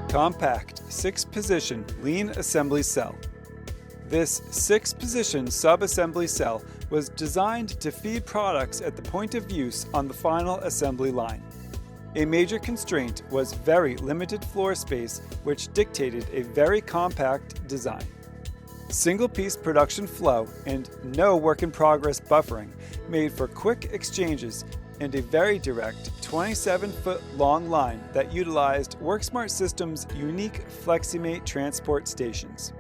Compact 6-position lean assembly cell. This 6-position sub-assembly cell was designed to feed products at the point of use on the final assembly line. A major constraint was very limited floor space, which dictated a very compact design. Single-piece production flow and no work-in-progress buffering made for quick exchanges and a very direct 27-foot long line that utilized Worksmart Systems' unique FlexiMate transport stations.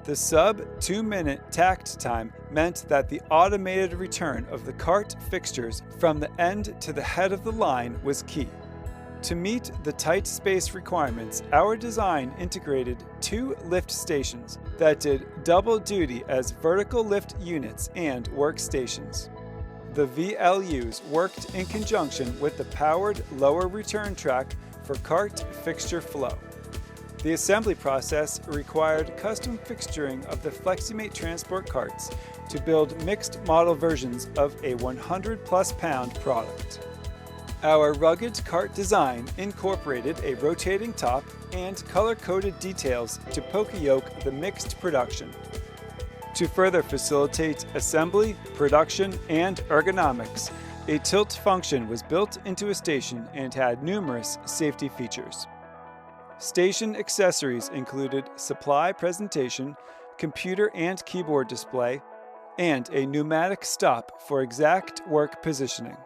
The sub-2-minute takt time meant that the automated return of the cart fixtures from the end to the head of the line was key. To meet the tight space requirements, our design integrated 2 lift stations that did double duty as vertical lift units and workstations. The VLUs worked in conjunction with the powered lower return track for cart fixture flow. The assembly process required custom fixturing of the FlexiMate transport carts to build mixed model versions of a 100+ pound product. Our rugged cart design incorporated a rotating top and color-coded details to poka-yoke the mixed production. To further facilitate assembly, production, and ergonomics, a tilt function was built into a station and had numerous safety features. Station accessories included supply presentation, computer and keyboard display, and a pneumatic stop for exact work positioning.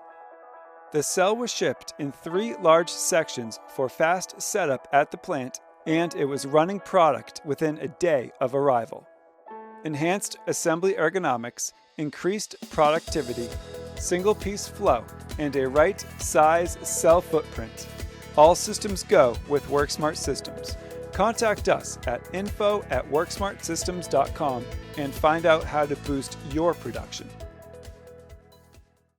The cell was shipped in 3 large sections for fast setup at the plant, and it was running product within a day of arrival. Enhanced assembly ergonomics, increased productivity, single-piece flow, and a right size cell footprint. All systems go with Worksmart Systems. Contact us at info@worksmartsystems.com and find out how to boost your production.